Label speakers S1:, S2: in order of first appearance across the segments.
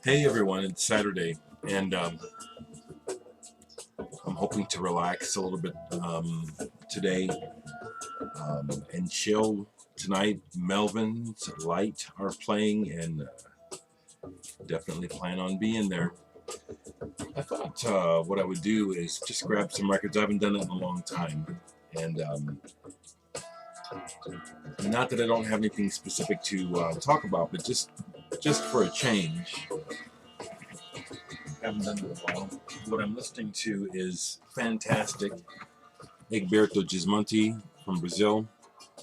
S1: Hey everyone, it's Saturday, and I'm hoping to relax a little bit today and chill tonight. Melvin's Light are playing, and definitely plan on being there. I thought what I would do is just grab some records. I haven't done it in a long time, and not that I don't have anything specific to talk about, but just for a change. Haven't done it in a while. What I'm listening to is fantastic. Egberto Gismonti from Brazil,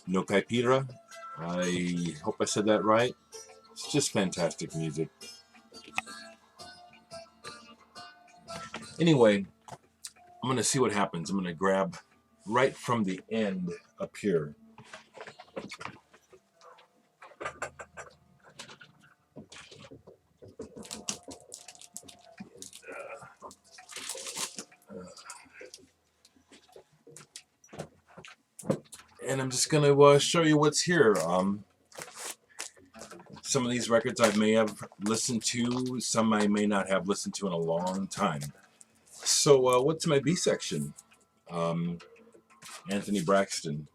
S1: No Caipira. I hope I said that right. It's just fantastic music. Anyway, I'm going to see what happens. I'm going to grab right from the end up here. And I'm just going to show you what's here. Some of these records I may have listened to, some I may not have listened to in a long time. So what's my B section? Anthony Braxton.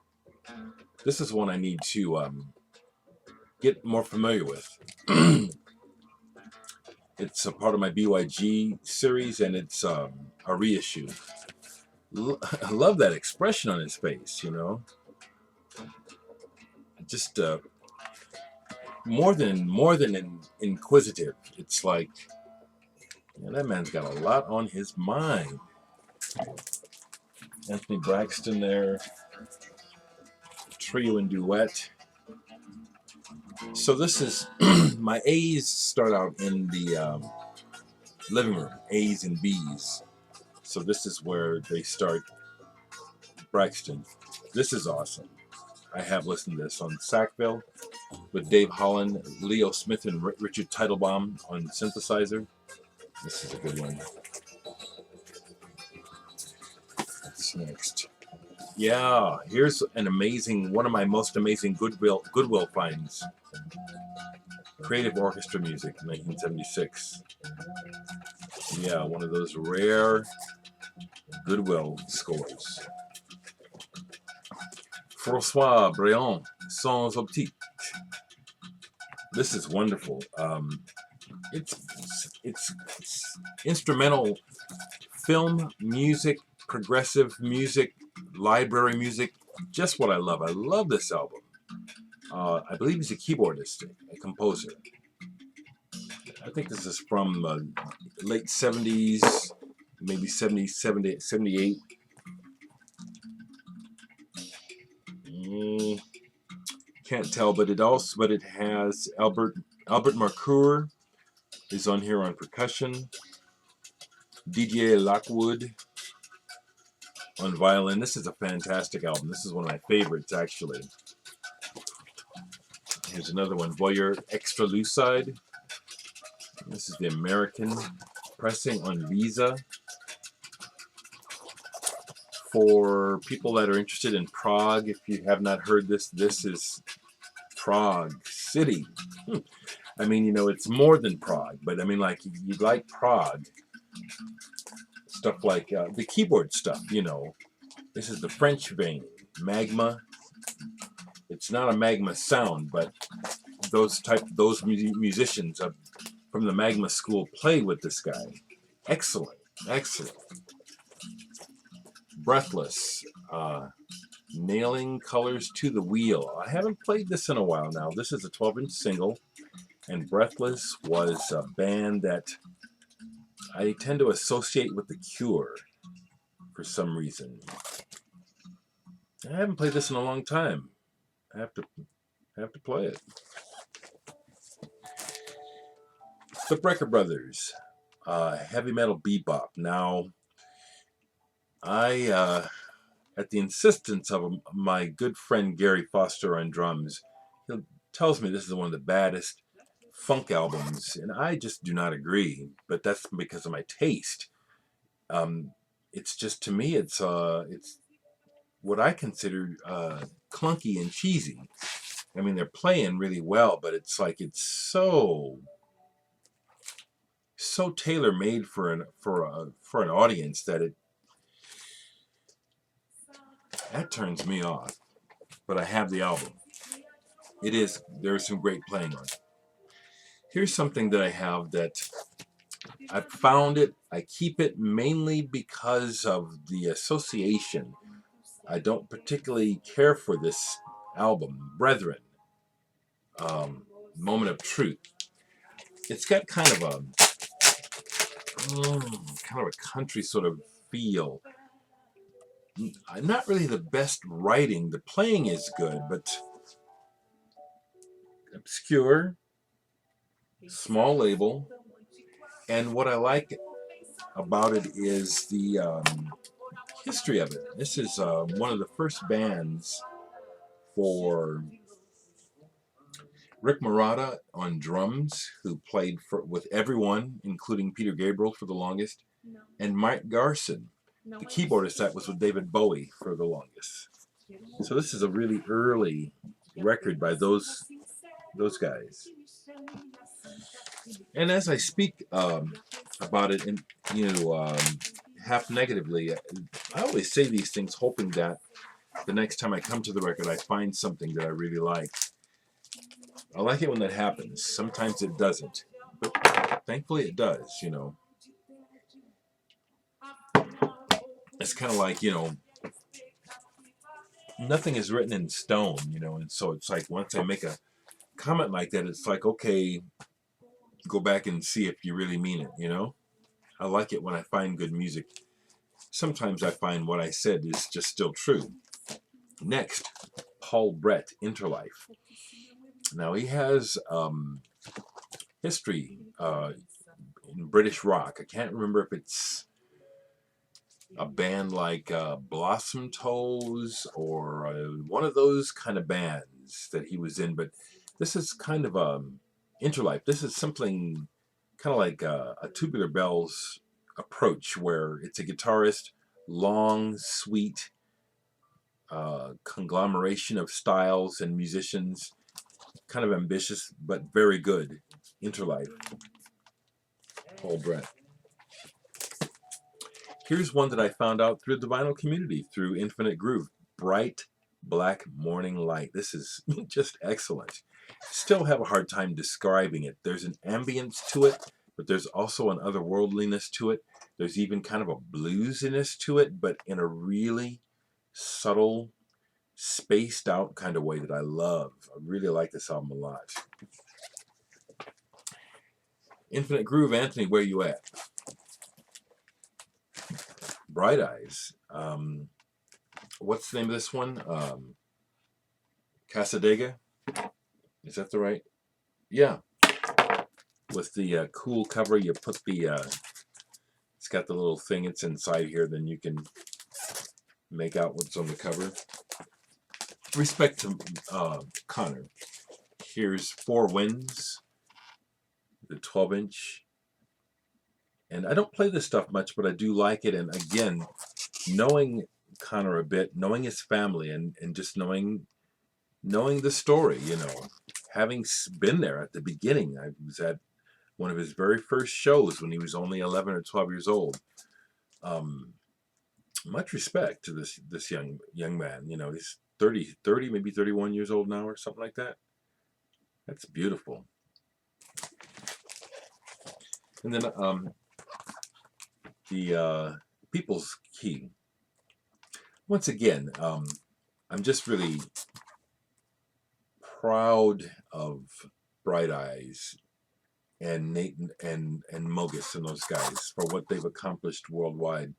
S1: This is one I need to get more familiar with. It's a part of my BYG series, and it's a reissue. I love that expression on his face, you know. Just more than inquisitive. It's like, man, that man's got a lot on his mind. Anthony Braxton there, trio and duet. So this is my A's start out in the living room, A's and B's. So this is where they start Braxton. This is awesome. I have listened to this on Sackville with Dave Holland, Leo Smith, and Richard Teitelbaum on synthesizer. This is a good one. What's next? Yeah, here's an amazing, one of my most amazing Goodwill finds. Creative Orchestra Music, 1976. Yeah, one of those rare Goodwill scores. François Briand, Sans Optique. This is wonderful. It's instrumental film music, progressive music, library music. Just what I love. I love this album. I believe he's a keyboardist, a composer. I think this is from late 70s, maybe 70, 78. Can't tell, but it has Albert Marcour is on here on percussion. Didier Lockwood on violin. This is a fantastic album. This is one of my favorites, actually. Here's another one, Voyeur Extra Lucide. This is the American pressing on Visa. For people that are interested in Prague, if you have not heard this, this is Prague City. I mean, you know, it's more than Prague, but I mean, like, you like Prague. Stuff like the keyboard stuff, you know. This is the French vein, Magma. It's not a Magma sound, but those musicians from the Magma school play with this guy. Excellent, excellent. Breathless, nailing colors to the wheel. I haven't played this in a while now. This is a 12-inch single, and Breathless was a band that I tend to associate with The Cure for some reason. I haven't played this in a long time. I have to play it. The Brecker Brothers, heavy metal bebop. Now, I, at the insistence of my good friend Gary Foster on drums, he tells me this is one of the baddest funk albums, and I just do not agree. But that's because of my taste. It's just, to me, it's what I consider clunky and cheesy. I mean, they're playing really well, but it's like it's so so tailor made for an audience that that turns me off. But I have the album. There's some great playing on it. Here's something that I have that I found it. I keep it mainly because of the association. I don't particularly care for this album, Brethren, Moment of Truth. It's got kind of a country sort of feel. Not really the best writing. The playing is good, but obscure, small label. And what I like about it is the history of it. This is one of the first bands for Rick Marotta on drums, who played with everyone, including Peter Gabriel for the longest, and Mike Garson, the keyboardist that was with David Bowie for the longest. So this is a really early record by those guys. And as I speak about it, and half negatively, I always say these things hoping that the next time I come to the record, I find something that I really like. I like it when that happens. Sometimes it doesn't, but thankfully it does. It's kind of like nothing is written in stone. And so it's like once I make a comment like that, it's like, okay, go back and see if you really mean it. I like it when I find good music. Sometimes I find what I said is just still true. Next, Paul Brett, Interlife. Now he has history in British rock. I can't remember if it's a band like Blossom Toes or one of those kind of bands that he was in, but this is kind of Interlife. This is something kind of like a Tubular Bells approach, where it's a guitarist, long, sweet conglomeration of styles and musicians, kind of ambitious but very good. Interlife, Paul Brett. Here's one that I found out through the vinyl community, through Infinite Groove, Bright Black Morning Light. This is just excellent. Still have a hard time describing it. There's an ambience to it, but there's also an otherworldliness to it. There's even kind of a bluesiness to it, but in a really subtle, spaced out kind of way that I love. I really like this album a lot. Infinite Groove, Anthony, where you at? Bright Eyes. What's the name of this one? Casadega? Is that the right? Yeah. With the cool cover, you put the, it's got the little thing, it's inside here, then you can make out what's on the cover. Respect to Connor. Here's Four Winds, the 12-inch. And I don't play this stuff much, but I do like it. And again, knowing Connor a bit, knowing his family, and just knowing the story, having been there at the beginning. I was at one of his very first shows when he was only 11 or 12 years old. Much respect to this young man. He's 30, maybe 31 years old now or something like that. That's beautiful. And then the People's Key. Once again, I'm just really proud of Bright Eyes and Nathan and Mogus and those guys for what they've accomplished worldwide.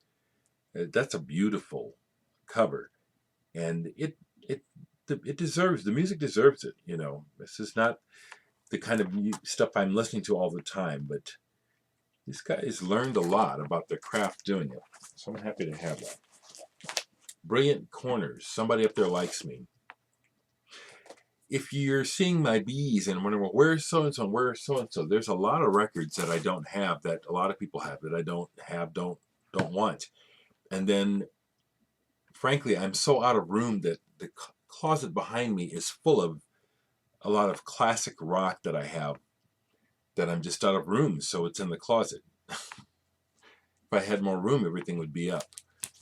S1: That's a beautiful cover, and it deserves, the music deserves it. This is not the kind of stuff I'm listening to all the time, but these guys learned a lot about their craft doing it, so I'm happy to have that. Brilliant Corners. Somebody up there likes me. If you're seeing my bees and wondering, well, where's so-and-so and where's so-and-so, there's a lot of records that I don't have, that a lot of people have, that I don't have, don't want. And then, frankly, I'm so out of room that the closet behind me is full of a lot of classic rock that I have that I'm just out of room, so it's in the closet. If I had more room, everything would be up.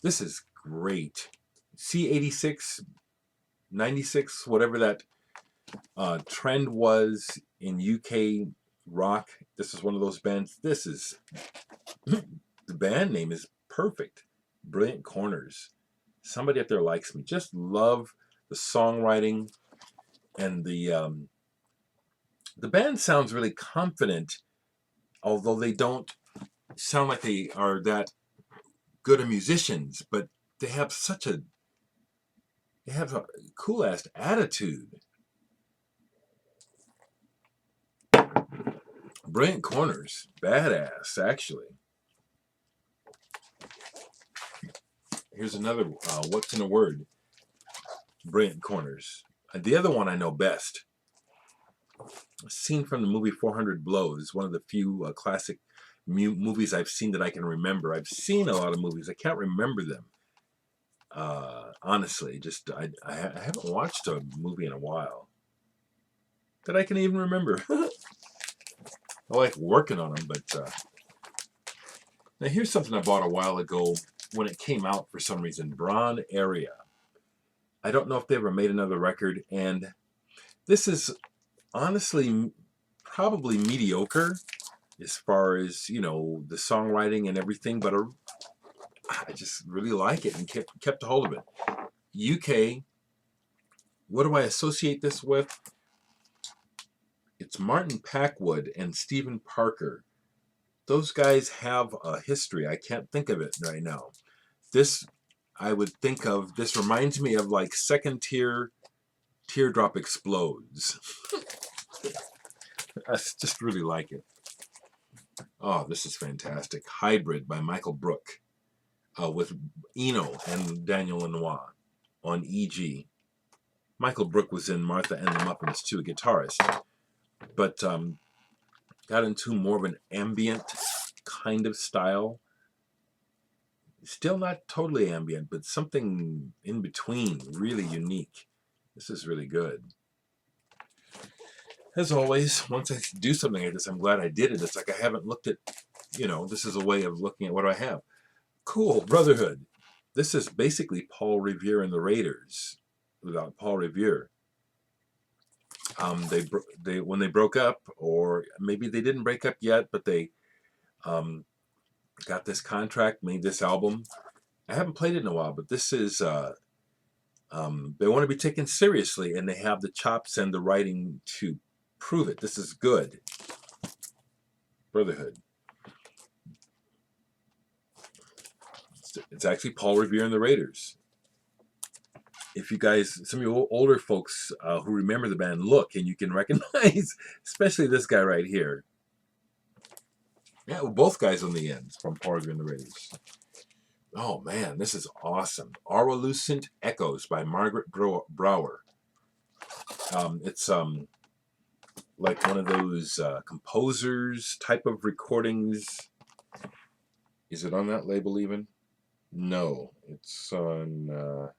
S1: This is great. C86, 96, whatever that trend was in UK rock. This is one of those bands. This is, the band name is perfect. Brilliant Corners. Somebody up there likes me. Just love the songwriting, and the band sounds really confident, although they don't sound like they are that good of musicians, but they have a cool ass attitude. Brilliant Corners, badass actually. Here's another what's in a word. Brilliant Corners. The other one I know best. A scene from the movie 400 Blows, one of the few classic movies I've seen that I can remember. I've seen a lot of movies. I can't remember them. Honestly, just I haven't watched a movie in a while that I can even remember. I like working on them, but now here's something I bought a while ago when it came out for some reason. Brawn Area. I don't know if they ever made another record, and this is honestly probably mediocre as far as, you know, the songwriting and everything, but I just really like it and kept a hold of it. UK, what do I associate this with? It's Martin Packwood and Stephen Parker. Those guys have a history. I can't think of it right now. This, I would think of, this reminds me of like Second Tier, Teardrop Explodes. I just really like it. Oh, this is fantastic. Hybrid by Michael Brook with Eno and Daniel Lanois on EG. Michael Brook was in Martha and the Muppets too, a guitarist. But got into more of an ambient kind of style. Still not totally ambient, but something in between, really unique. This is really good. As always, once I do something like this, I'm glad I did it. It's like I haven't looked at, you know, this is a way of looking at what do I have. Cool, Brotherhood. This is basically Paul Revere and the Raiders without Paul Revere. They when they broke up, or maybe they didn't break up yet, but they got this contract, made this album. I haven't played it in a while, but this is they want to be taken seriously, and they have the chops and the writing to prove it. This is good. Brotherhood. It's actually Paul Revere and the Raiders. If you guys, some of you older folks who remember the band, look, and you can recognize, especially this guy right here. Yeah, well, both guys on the ends from Paul Revere and the Raiders. Oh man, this is awesome. Aurolucent Echoes by Margaret Brower. It's like one of those composers type of recordings. Is it on that label even? No, it's on.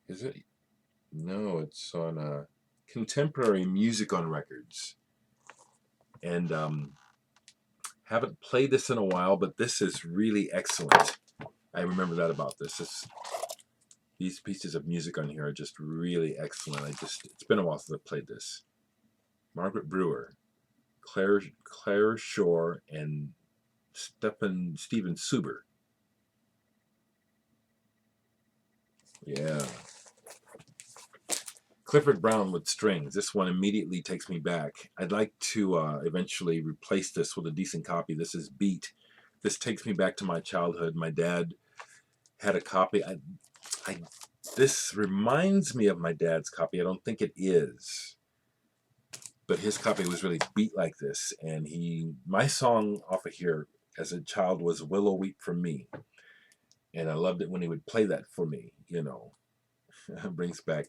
S1: Is it? No, it's on Contemporary Music on Records. And haven't played this in a while, but this is really excellent. I remember that about this. These pieces of music on here are just really excellent. It's been a while since I've played this. Margaret Brewer, Claire Shore, and Steven Suber. Yeah. Clifford Brown with strings. This one immediately takes me back. I'd like to eventually replace this with a decent copy. This is Beat. This takes me back to my childhood. My dad had a copy. This reminds me of my dad's copy. I don't think it is. But his copy was really beat like this. And my song off of here as a child was Willow Weep for Me. And I loved it when he would play that for me, you know. It brings back...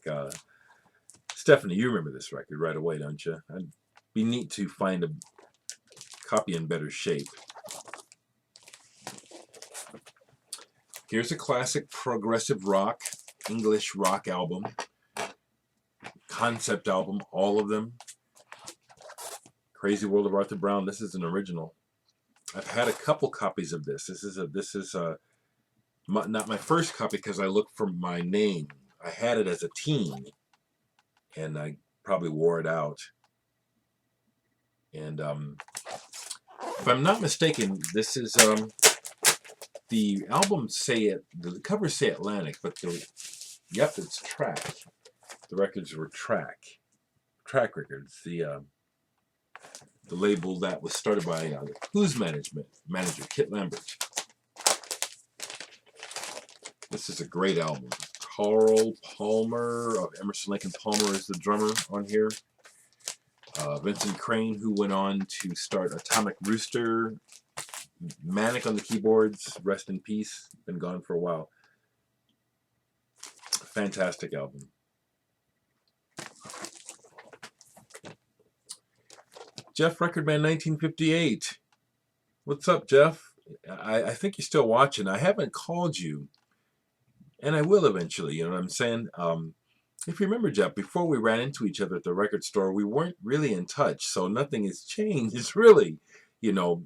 S1: Stephanie, you remember this record right away, don't you? It'd be neat to find a copy in better shape. Here's a classic progressive rock, English rock album. Concept album, all of them. Crazy World of Arthur Brown. This is an original. I've had a couple copies of this. This is not my first copy because I looked for my name. I had it as a teen, and I probably wore it out. And if I'm not mistaken, this is the albums say it. The covers say Atlantic, but yep, it's Track. The records were Track Records. The label that was started by Who's manager Kit Lambert. This is a great album. Carl Palmer of Emerson, Lake and Palmer is the drummer on here. Vincent Crane, who went on to start Atomic Rooster. Manic on the keyboards. Rest in peace. Been gone for a while. Fantastic album. Jeff Recordman 1958. What's up, Jeff? I think you're still watching. I haven't called you, and I will eventually. You know what I'm saying? If you remember, Jeff, before we ran into each other at the record store, we weren't really in touch, so nothing has changed. It's really, you know,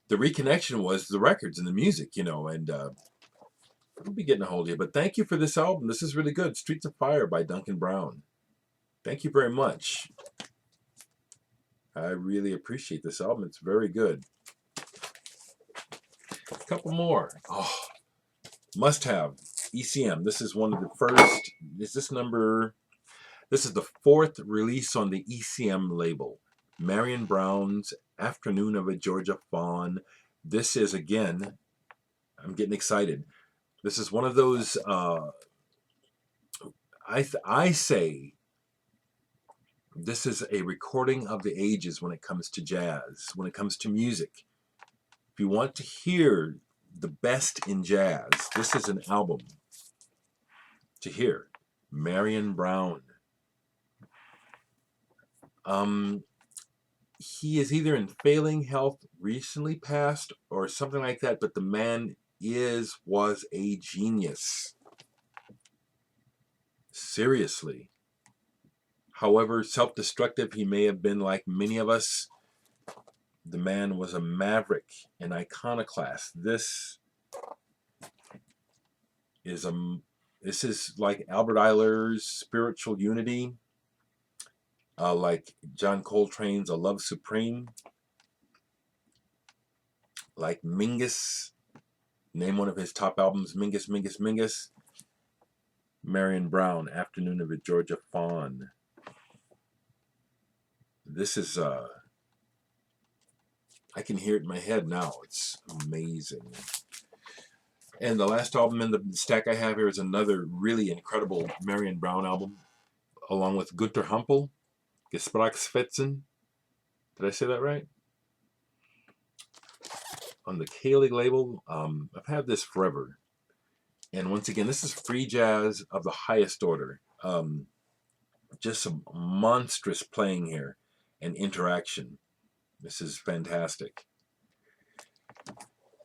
S1: the reconnection was the records and the music, you know, and I'll be getting a hold of you. But thank you for this album. This is really good. Streets of Fire by Duncan Brown. Thank you very much. I really appreciate this album. It's very good. A couple more. Oh, must have. ECM. This is one of the first. This is the fourth release on the ECM label. Marion Brown's Afternoon of a Georgia Fawn. This is, again, I'm getting excited. This is one of those, I say, this is a recording of the ages when it comes to jazz, when it comes to music. If you want to hear the best in jazz, this is an album to hear. Marion Brown. He is either in failing health, recently passed, or something like that, but the man was a genius. Seriously. However self-destructive he may have been, like many of us, the man was a maverick, an iconoclast. This is like Albert Ayler's Spiritual Unity, like John Coltrane's A Love Supreme, like Mingus. Name one of his top albums, Mingus, Mingus, Mingus. Marion Brown, Afternoon of a Georgia Fawn. This is, I can hear it in my head now. It's amazing. And the last album in the stack I have here is another really incredible Marion Brown album, along with Günter Humpel, Gesprächsfetzen. Did I say that right? On the Kaylee label. I've had this forever. And once again, this is free jazz of the highest order. Just some monstrous playing here and interaction. This is fantastic.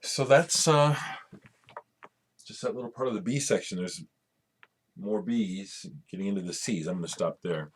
S1: So that's just that little part of the B section. There's more B's getting into the C's. I'm going to stop there.